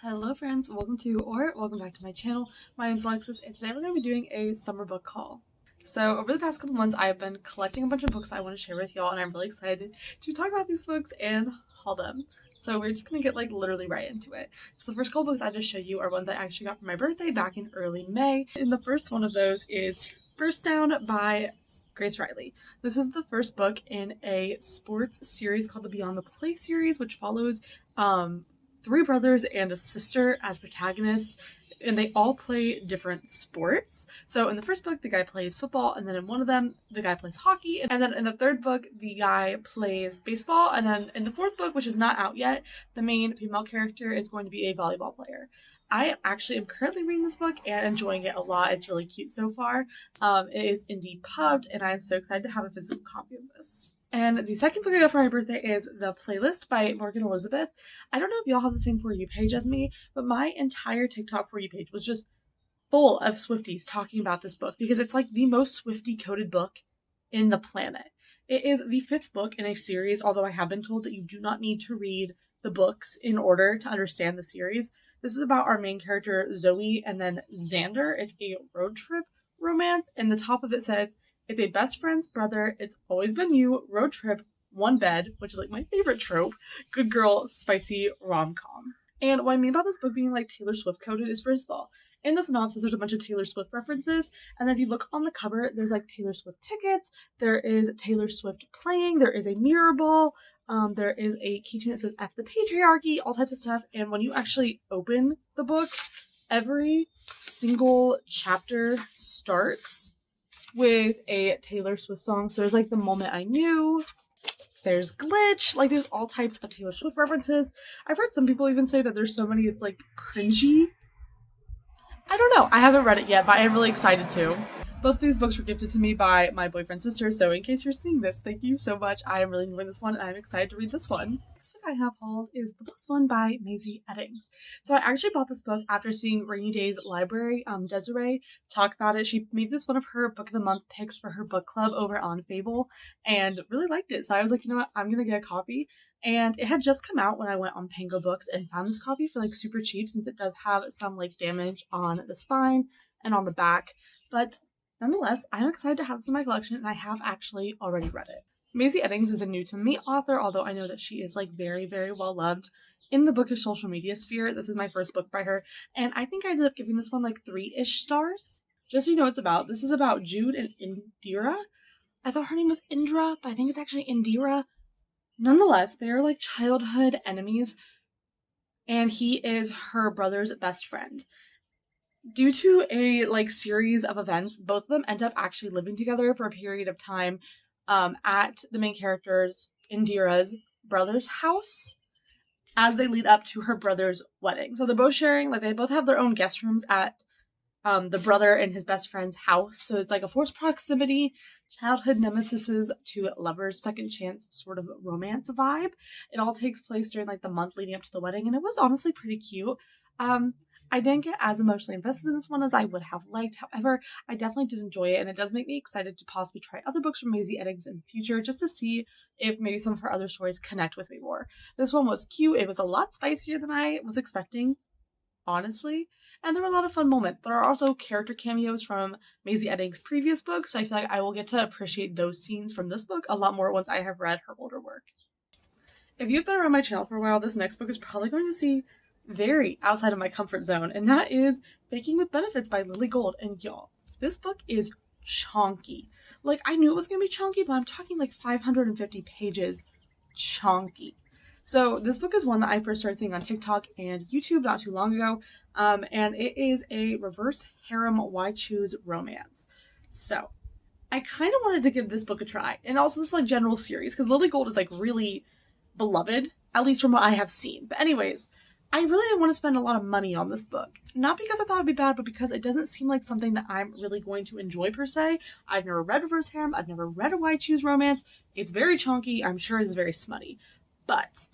Hello friends, welcome back to my channel. My name is Alexis and today we're going to be doing a summer book haul. So over the past couple months I've been collecting a bunch of books that I want to share with y'all and I'm really excited to talk about these books and haul them. So we're just going to get literally right into it. So the first couple books I just showed you are ones I actually got for my birthday back in early May. And the first one of those is First Down by Grace Riley. This is the first book in a sports series called the Beyond the Play series, which follows three brothers and a sister as protagonists, and they all play different sports. So in the first book, the guy plays football, and then in one of them, the guy plays hockey, and then in the third book, the guy plays baseball, and then in the fourth book, which is not out yet, the main female character is going to be a volleyball player. I actually am currently reading this book and enjoying it a lot. It's really cute so far. It is indie pubbed, and I'm so excited to have a physical copy of this. And the second book I got for my birthday is The Playlist by Morgan Elizabeth. I don't know if y'all have the same For You page as me, but my entire TikTok For You page was just full of Swifties talking about this book because it's the most Swiftie coded book in the planet. It is the fifth book in a series, although I have been told that you do not need to read the books in order to understand the series. This is about our main character, Zoe, and then Xander. It's a road trip romance, and the top of it says, "It's a best friend's brother, it's always been you, road trip, one bed," which is my favorite trope, good girl, spicy rom-com. And what I mean about this book being Taylor Swift coded is, first of all, in the synopsis there's a bunch of Taylor Swift references, and then if you look on the cover, there's Taylor Swift tickets, there is Taylor Swift playing, there is a mirror ball, there is a keychain that says F the patriarchy, all types of stuff, and when you actually open the book, every single chapter starts with a Taylor Swift song. So there's The Moment I Knew, there's Glitch, there's all types of Taylor Swift references. I've heard some people even say that there's so many it's cringy. I don't know, I haven't read it yet, but I am really excited to. Both of these books were gifted to me by my boyfriend's sister, so in case you're seeing this, thank you so much. I am really enjoying this one, and I'm excited to read this one. Next book I have hauled is The Plus One by Maisie Eddings. So I actually bought this book after seeing Rainy Day's Library, Desiree, talk about it. She made this one of her Book of the Month picks for her book club over on Fable, and really liked it. So I was you know what, I'm gonna get a copy. And it had just come out when I went on Pango Books and found this copy for super cheap, since it does have some damage on the spine and on the back. But nonetheless, I'm excited to have this in my collection, and I have actually already read it. Maisie Eddings is a new to me author, although I know that she is very, very well loved in the bookish social media sphere. This is my first book by her, and I think I ended up giving this one 3-ish stars. Just so you know what it's about, this is about Jude and Indira. I thought her name was Indra, but I think it's actually Indira. Nonetheless, they are childhood enemies, and he is her brother's best friend. Due to a series of events, both of them end up actually living together for a period of time at the main character's, Indira's, brother's house as they lead up to her brother's wedding. So they're both sharing, they both have their own guest rooms at the brother and his best friend's house. So it's a forced proximity, childhood nemesises to lovers, second chance sort of romance vibe. It all takes place during the month leading up to the wedding, and it was honestly pretty cute. I didn't get as emotionally invested in this one as I would have liked. However, I definitely did enjoy it, and it does make me excited to possibly try other books from Maisie Eddings in the future, just to see if maybe some of her other stories connect with me more. This one was cute. It was a lot spicier than I was expecting, honestly, and there were a lot of fun moments. There are also character cameos from Maisie Eddings' previous books, so I feel I will get to appreciate those scenes from this book a lot more once I have read her older work. If you've been around my channel for a while, this next book is probably going to see very outside of my comfort zone, and that is Baking with Benefits by Lily Gold. And y'all, this book is chonky. I knew it was gonna be chonky, but I'm talking 550 pages chonky. So this book is one that I first started seeing on TikTok and YouTube not too long ago, and it is a reverse harem why choose romance. So I kind of wanted to give this book a try, and also this general series, because Lily Gold is really beloved, at least from what I have seen. But anyways, I really didn't want to spend a lot of money on this book. Not because I thought it'd be bad, but because it doesn't seem like something that I'm really going to enjoy per se. I've never read reverse harem. I've never read a why choose romance. It's very chonky. I'm sure it's very smutty. But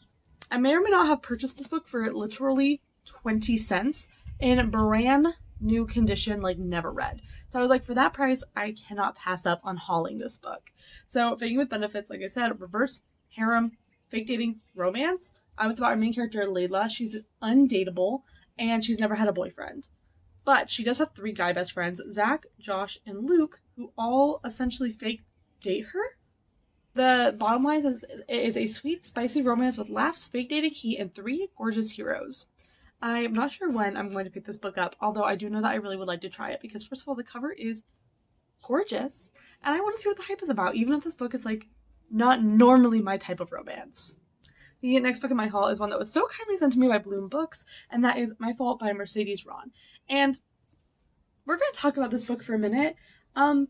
I may or may not have purchased this book for literally 20 cents in brand new condition, never read. So I was for that price, I cannot pass up on hauling this book. So Baking with Benefits, like I said, reverse harem, fake dating, romance. It's about our main character, Layla. She's undateable, and she's never had a boyfriend. But she does have 3 guy best friends, Zach, Josh, and Luke, who all essentially fake date her. The bottom line is it is a sweet, spicy romance with laughs, fake dating heat, and 3 gorgeous heroes. I'm not sure when I'm going to pick this book up, although I do know that I really would like to try it because, first of all, the cover is gorgeous, and I want to see what the hype is about, even if this book is, like, not normally my type of romance. The next book in my haul is one that was so kindly sent to me by Bloom Books, and that is My Fault by Mercedes Ron. And we're going to talk about this book for a minute,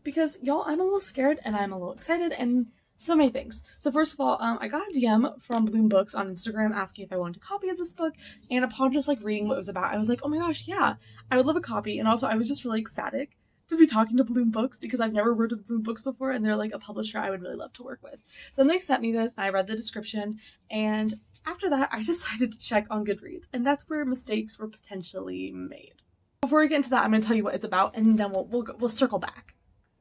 because, y'all, I'm a little scared, and I'm a little excited, and so many things. So first of all, I got a DM from Bloom Books on Instagram asking if I wanted a copy of this book, and upon just, like, reading what it was about, I was like, oh my gosh, yeah, I would love a copy, and also I was just really ecstatic to be talking to Bloom Books because I've never worked with Bloom Books before, and they're, like, a publisher I would really love to work with. So then they sent me this, I read the description, and after that, I decided to check on Goodreads, and that's where mistakes were potentially made. Before we get into that, I'm going to tell you what it's about, and then we'll circle back.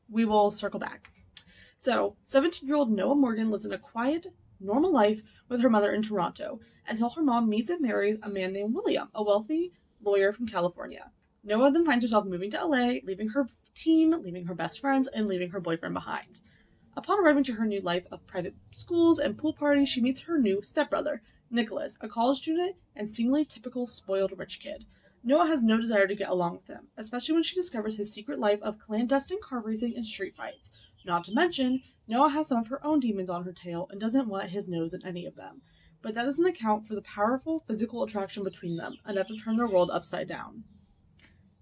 We will circle back. So, 17-year-old Noah Morgan lives in a quiet, normal life with her mother in Toronto until her mom meets and marries a man named William, a wealthy lawyer from California. Noah then finds herself moving to LA, leaving her team, leaving her best friends, and leaving her boyfriend behind. Upon arriving to her new life of private schools and pool parties, she meets her new stepbrother, Nicholas, a college student and seemingly typical spoiled rich kid. Noah has no desire to get along with him, especially when she discovers his secret life of clandestine car racing and street fights. Not to mention, Noah has some of her own demons on her tail and doesn't want his nose in any of them. But that doesn't account for the powerful physical attraction between them, enough to turn their world upside down.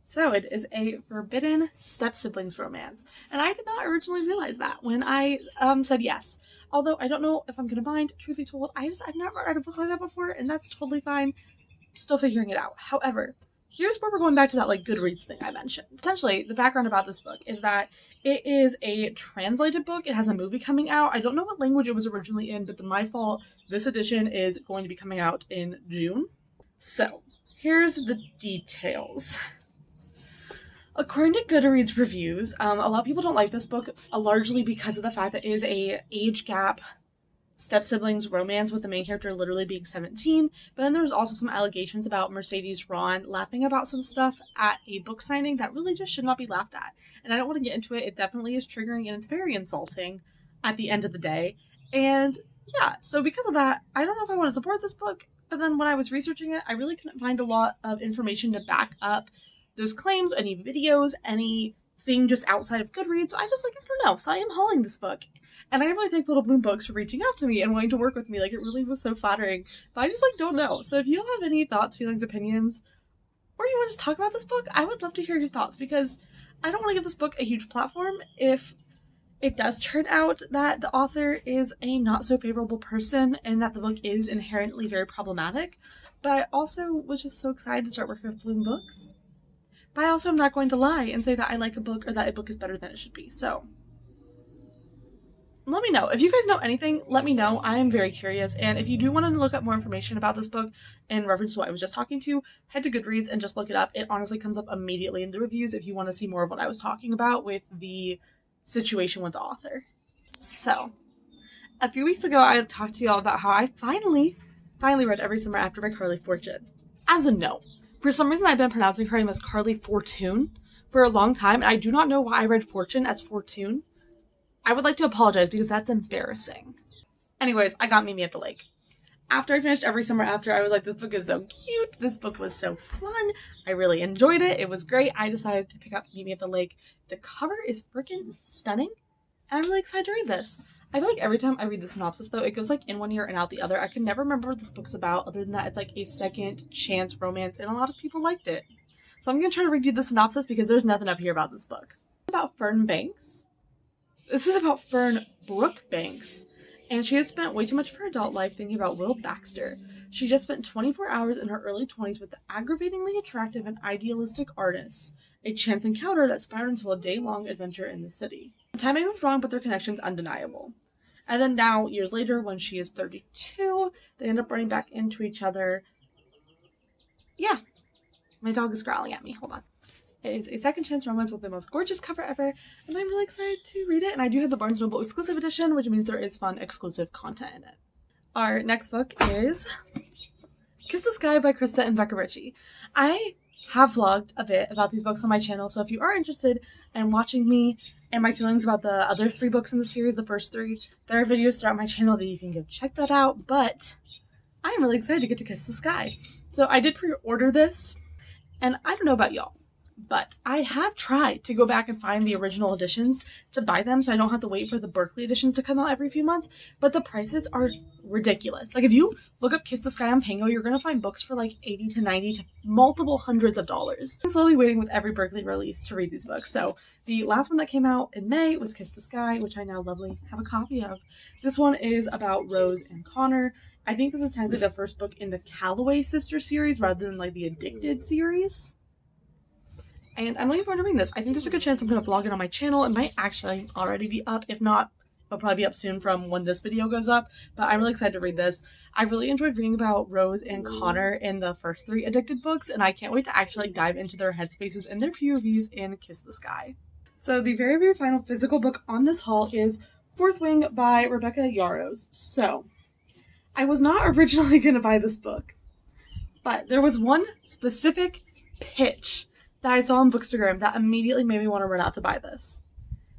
So it is a forbidden step-siblings romance, and I did not originally realize that when I said yes. Although I don't know if I'm going to mind, truth be told, I've never read a book like that before, and that's totally fine. Still figuring it out. However, here's where we're going back to that, like, Goodreads thing I mentioned. Essentially, the background about this book is that it is a translated book. It has a movie coming out. I don't know what language it was originally in, but My Fault, this edition is going to be coming out in June. So, here's the details. According to Goodreads reviews, a lot of people don't like this book, largely because of the fact that it is a age gap step-siblings romance with the main character literally being 17, but then there's also some allegations about Mercedes Ron laughing about some stuff at a book signing that really just should not be laughed at. And I don't want to get into it. It definitely is triggering and it's very insulting at the end of the day. And yeah, so because of that, I don't know if I want to support this book, but then when I was researching it, I really couldn't find a lot of information to back up those claims, any videos, anything just outside of Goodreads. So I don't know. So I am hauling this book. And I am really thankful to Bloom Books for reaching out to me and wanting to work with me. Like, it really was so flattering. But I just, don't know. So if you have any thoughts, feelings, opinions, or you want to just talk about this book, I would love to hear your thoughts, because I don't want to give this book a huge platform if it does turn out that the author is a not so favorable person and that the book is inherently very problematic. But I also was just so excited to start working with Bloom Books. But I also am not going to lie and say that I like a book or that a book is better than it should be. So let me know. If you guys know anything, let me know. I am very curious. And if you do want to look up more information about this book in reference to what I was just talking to, head to Goodreads and just look it up. It honestly comes up immediately in the reviews if you want to see more of what I was talking about with the situation with the author. So, a few weeks ago, I talked to y'all about how I finally read Every Summer After by Carly Fortune. As a note, for some reason I've been pronouncing her name as Carly Fortune for a long time, and I do not know why I read Fortune as Fortune. I would like to apologize because that's embarrassing. Anyways, I got Mimi at the Lake. After I finished Every Summer After, I was like, this book is so cute. This book was so fun. I really enjoyed it. It was great. I decided to pick up Mimi at the Lake. The cover is freaking stunning, and I'm really excited to read this. I feel like every time I read the synopsis, though, it goes like in one ear and out the other. I can never remember what this book's about, other than that it's like a second chance romance, and a lot of people liked it. So I'm going to try to read you the synopsis because there's nothing up here about this book. It's about Fern Banks. This is about Fern Brooke Banks, and she had spent way too much of her adult life thinking about Will Baxter. She just spent 24 hours in her early 20s with the aggravatingly attractive and idealistic artist, a chance encounter that spiraled into a day-long adventure in the city. The timing was wrong, but their connection's undeniable. And then now, years later, when she is 32, they end up running back into each other. Yeah, my dog is growling at me. Hold on. It is a second chance romance with the most gorgeous cover ever, and I'm really excited to read it. And I do have the Barnes & Noble exclusive edition, which means there is fun exclusive content in it. Our next book is Kiss the Sky by Krista and Becca Ritchie. I have vlogged a bit about these books on my channel, so if you are interested in watching me and my feelings about the other 3 books in the series, the first 3, there are videos throughout my channel that you can go check that out, but I am really excited to get to Kiss the Sky. So I did pre-order this, and I don't know about y'all, but I have tried to go back and find the original editions to buy them so I don't have to wait for the Berkeley editions to come out every few months, but the prices are ridiculous. Like, if you look up Kiss the Sky on Pango, you're gonna find books for like 80 to 90 to multiple hundreds of dollars. I'm slowly waiting with every Berkeley release to read these books. So the last one that came out in May was Kiss the Sky, which I now lovely have a copy of. This one is about Rose and Connor. I think this is technically the first book in the Calloway sister series rather than like the Addicted series. And I'm looking forward to reading this. I think there's a good chance I'm going to vlog it on my channel. It might actually already be up. If not, it'll probably be up soon from when this video goes up. But I'm really excited to read this. I really enjoyed reading about Rose and Connor in the first 3 Addicted books. And I can't wait to actually dive into their headspaces and their POVs in Kiss the Sky. So the very, very final physical book on this haul is Fourth Wing by Rebecca Yarros. So I was not originally going to buy this book, but there was one specific pitch that I saw on Bookstagram that immediately made me want to run out to buy this.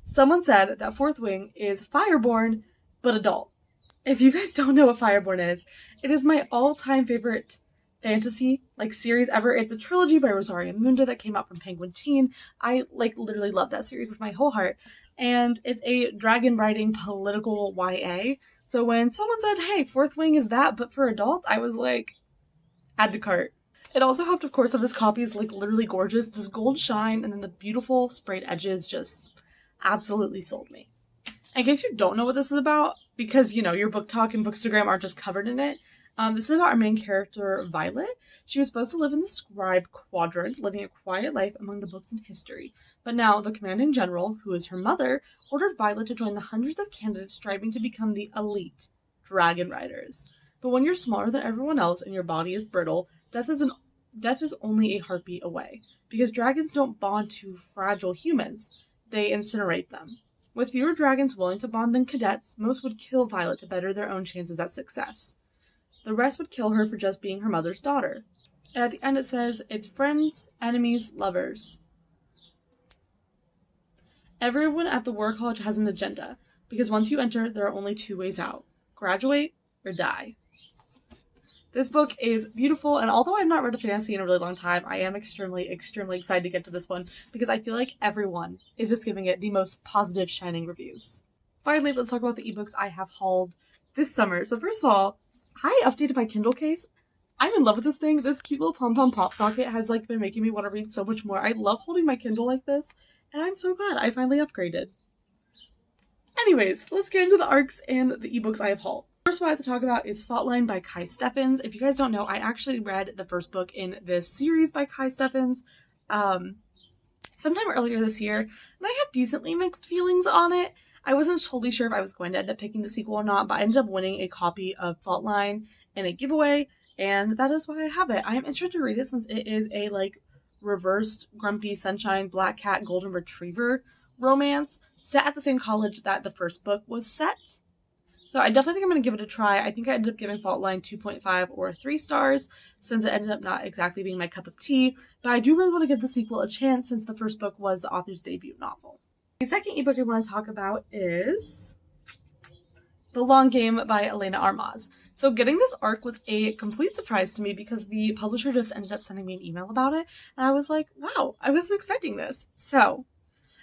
Someone said that Fourth Wing is Fireborn, but adult. If you guys don't know what Fireborn is, it is my all-time favorite fantasy series ever. It's a trilogy by Rosaria Munda that came out from Penguin Teen. I literally love that series with my whole heart. And it's a dragon riding political YA. So when someone said, hey, Fourth Wing is that, but for adults, I was like, add to cart. It also helped, of course, that this copy is literally gorgeous. This gold shine and then the beautiful sprayed edges just absolutely sold me. In case you don't know what this is about, because, you know, your booktok and bookstagram aren't just covered in it, this is about our main character, Violet. She was supposed to live in the scribe quadrant, living a quiet life among the books and history. But now the commanding general, who is her mother, ordered Violet to join the hundreds of candidates striving to become the elite dragon riders. But when you're smaller than everyone else and your body is brittle, death is only a heartbeat away, because dragons don't bond to fragile humans, they incinerate them. With fewer dragons willing to bond than cadets, most would kill Violet to better their own chances at success. The rest would kill her for just being her mother's daughter. And at the end it says, it's friends, enemies, lovers. Everyone at the War College has an agenda, because once you enter, there are only 2 ways out. Graduate or die. This book is beautiful, and although I've not read a fantasy in a really long time, I am extremely, extremely excited to get to this one because I feel like everyone is just giving it the most positive, shining reviews. Finally, let's talk about the ebooks I have hauled this summer. So first of all, I updated my Kindle case. I'm in love with this thing. This cute little pom-pom pop socket has been making me want to read so much more. I love holding my Kindle like this, and I'm so glad I finally upgraded. Anyways, let's get into the arcs and the ebooks I have hauled. First one I have to talk about is Faultline by Kai Steffens. If you guys don't know, I actually read the first book in this series by Kai Steffens sometime earlier this year, and I had decently mixed feelings on it. I wasn't totally sure if I was going to end up picking the sequel or not, but I ended up winning a copy of Faultline in a giveaway, and that is why I have it. I am interested to read it since it is a reversed Grumpy Sunshine Black Cat Golden Retriever romance set at the same college that the first book was set. So I definitely think I'm going to give it a try. I think I ended up giving Faultline 2.5 or 3 stars since it ended up not exactly being my cup of tea, but I do really want to give the sequel a chance since the first book was the author's debut novel. The second ebook I want to talk about is The Long Game by Elena Armaz. So getting this arc was a complete surprise to me because the publisher just ended up sending me an email about it, and I was like, wow, I wasn't expecting this. So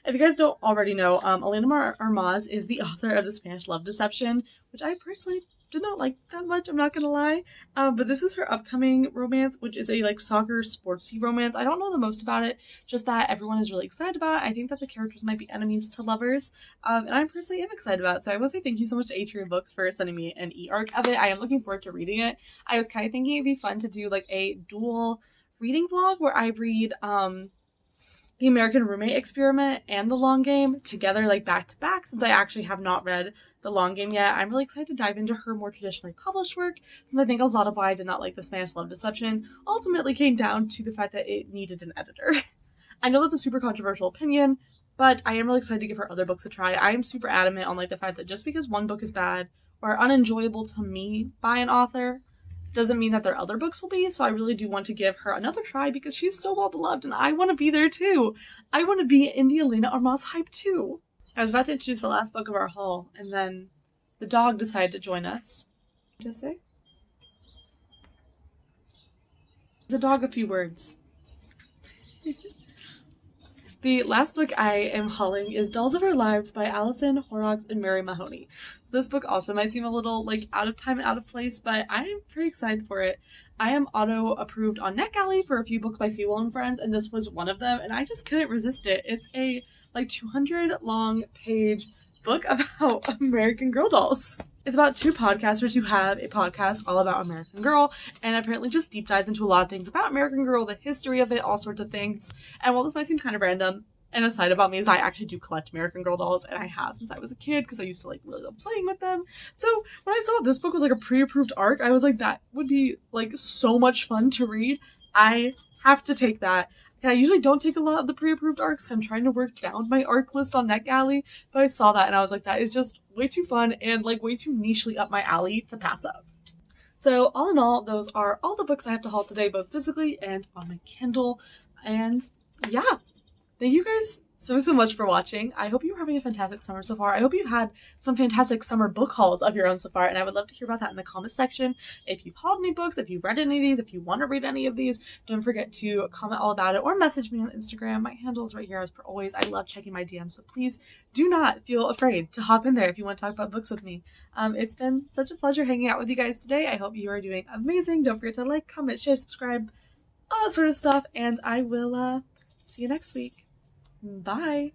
if you guys don't already know, Elena Armaz is the author of The Spanish Love Deception, which I personally did not like that much, I'm not gonna lie. But this is her upcoming romance, which is a soccer sportsy romance. I don't know the most about it, just that everyone is really excited about it. I think that the characters might be enemies to lovers, and I personally am excited about it. So I will say thank you so much to Atrium Books for sending me an e-arc of it. I am looking forward to reading it. I was kind of thinking it'd be fun to do a dual reading vlog where I read The American Roommate Experiment and The Long Game together back to back, since I actually have not read The Long Game yet. I'm really excited to dive into her more traditionally published work, since I think a lot of why I did not like The Spanish Love Deception ultimately came down to the fact that it needed an editor. I know that's a super controversial opinion, but I am really excited to give her other books a try. I am super adamant on the fact that just because one book is bad or unenjoyable to me by an author doesn't mean that their other books will be, so I really do want to give her another try because she's so well beloved and I want to be there too. I want to be in the Elena Armas hype too. I was about to introduce the last book of our haul and then the dog decided to join us. Just say? The dog a few words. The last book I am hauling is Dolls of Our Lives by Allison Horrocks and Mary Mahoney. So this book also might seem a little like out of time and out of place, but I am pretty excited for it. I am auto-approved on NetGalley for a few books by Fable and Friends, and this was one of them, and I just couldn't resist it. It's a like 200 long page book about American Girl dolls. It's about two podcasters who have a podcast all about American Girl, and apparently just deep dives into a lot of things about American Girl, the history of it, all sorts of things. And while this might seem kind of random, an aside about me is I actually do collect American Girl dolls, and I have since I was a kid because I used to like really love playing with them. So when I saw this book was like a pre-approved ARC, I was like, that would be like so much fun to read. I have to take that. And I usually don't take a lot of the pre-approved ARCs. I'm trying to work down my ARC list on NetGalley, but I saw that and I was like, that is just way too fun and like way too nichely up my alley to pass up. So all in all, those are all the books I have to haul today, both physically and on my Kindle. And yeah, thank you guys so much for watching. I hope you're having a fantastic summer so far. I hope you've had some fantastic summer book hauls of your own so far, and I would love to hear about that in the comment section. If you've hauled any books, if you've read any of these, if you want to read any of these, don't forget to comment all about it or message me on Instagram. My handle is right here as per always. I love checking my DMs, so please do not feel afraid to hop in there if you want to talk about books with me. It's been such a pleasure hanging out with you guys today. I hope you are doing amazing. Don't forget to like, comment, share, subscribe, all that sort of stuff, and I will see you next week. Bye!